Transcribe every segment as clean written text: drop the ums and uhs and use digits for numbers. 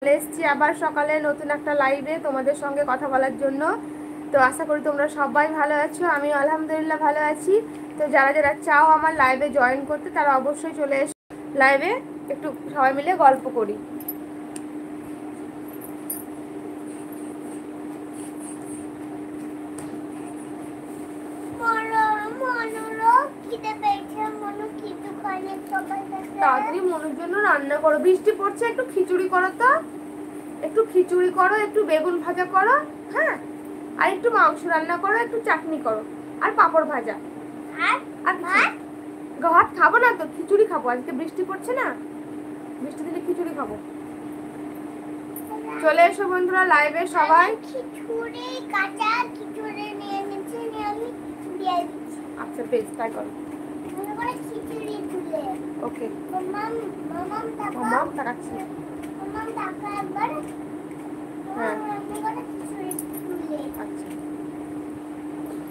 চলে এসেছি আবার সকালে নতুন একটা লাইভে তোমাদের সঙ্গে কথা বলার জন্য। তো আশা করি তোমরা সবাই ভালো আছো, আমি আলহামদুলিল্লাহ ভালো আছি। তো যারা যারা চাও আমার লাইভে জয়েন করতে তারা অবশ্যই চলে এসো লাইভে, একটু সবাই মিলে গল্প করি। তাড়াতাড়ি মনের জন্য রান্না করো, বৃষ্টি পড়ছে, একটু খিচুড়ি করো তো, একটু খিচুড়ি করো, একটু বেগুন ভাজা করো, হ্যাঁ, আর একটু মাংস রান্না করো, একটু চাটনি করো, আর পাঁপড় ভাজা। আর ভাত খাবো না তো, খিচুড়ি খাবো, আজকে বৃষ্টি পড়ছে না, বৃষ্টি দিলে খিচুড়ি খাবো। চলে এসো বন্ধুরা লাইভে সবাই। খিচুড়ি কাঁচা খিচুড়ি নিয়ে নিচ্ছি, নিয়ে আমি দিয়ে দিচ্ছি। আচ্ছা বেশ, তাই করো। মনে করে খিচুড়ি তুলে। ওকে মামাম মামাম টাকা মাম তাকাচ্ছি। মামাম টাকা একবার। হ্যাঁ মনে করে খিচুড়ি তুলে। আচ্ছা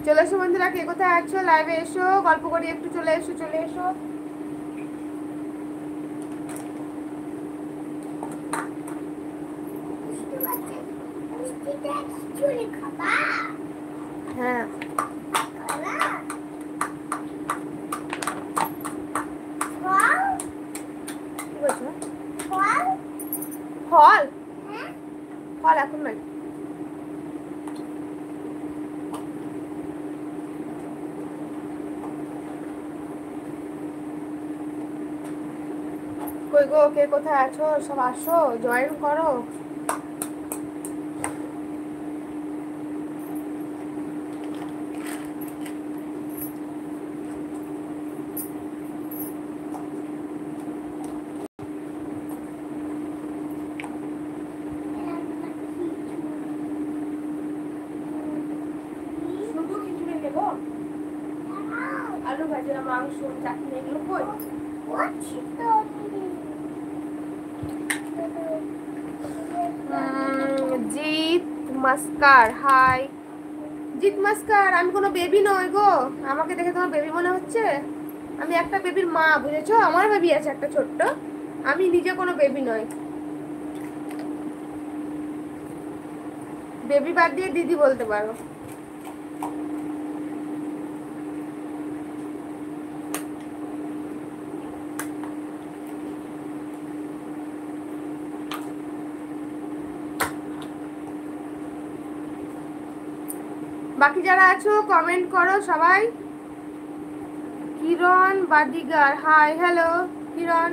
চলে এসো বন্ধুরা, কে কোথায় আছো লাইভে এসো, গল্প করি একটু, চলে এসো চলে এসো। মিষ্টিটা খিচুড়ি খাবা? হ্যাঁ খাবা? ফল? কি বলছো? ফল? ফল? হ্যাঁ? ফল এখন নাই। কই গো, কে কোথায় আছো সব আসো, জয়েন করো। শুধু খিচুড়ি নেবো, আলু ভাজা, মাংস, চাটনি, এগুলো কই? জিৎ মাস্কার, হাই জিৎ মাস্কার। আমি কোনো বেবি নই গো, আমাকে দেখে তোমার বেবি মনে হচ্ছে? আমি একটা বেবির মা, বুঝেছো? আমার বেবি আছে একটা ছোট্ট, আমি নিজে কোনো বেবি নই। বেবি বাদ দিয়ে দিদি বলতে পারো। বাকি যারা আছো কমেন্ট করো সবাই। কিরণ বাদিগার, হাই হ্যালো কিরণ,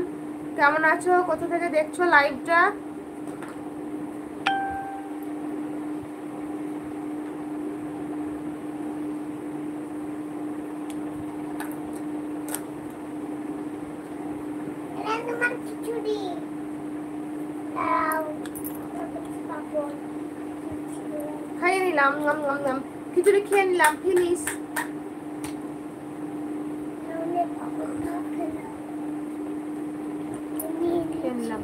কেমন আছো, কোথা থেকে দেখছো লাইভটা? তোমার খিচুড়ি দাও। খাইয়ে নিলাম, নাম নাম নাম, খিচুড়ি খেয়ে নিলাম, ফিনিশ। খেয়ে নিলাম।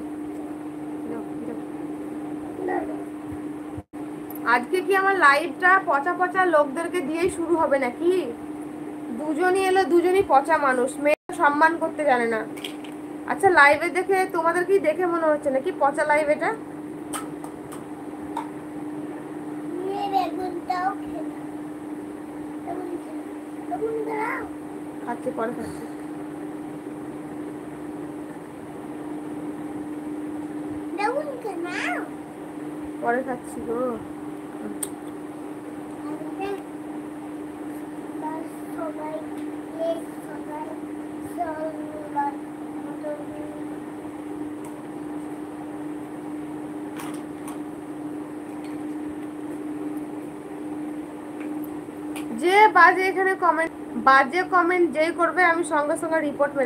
আজকে কি আমার লাইভটা পচা পচা লোকদেরকে দিয়েই শুরু হবে নাকি? দুজনই এলো, দুজনই পচা মানুষ, মেয়ে সম্মান করতে জানে না। আচ্ছা লাইভে দেখে তোমাদের কি দেখে মনে হচ্ছে নাকি পচা লাইভ এটা? খাচ্ছি, পরে খাচ্ছি। পরে খাচ্ছি গো। যে বাজে এখানে কমেন্ট, বাজে কমেন্ট যেই করবে আমি সঙ্গে সঙ্গে রিপোর্ট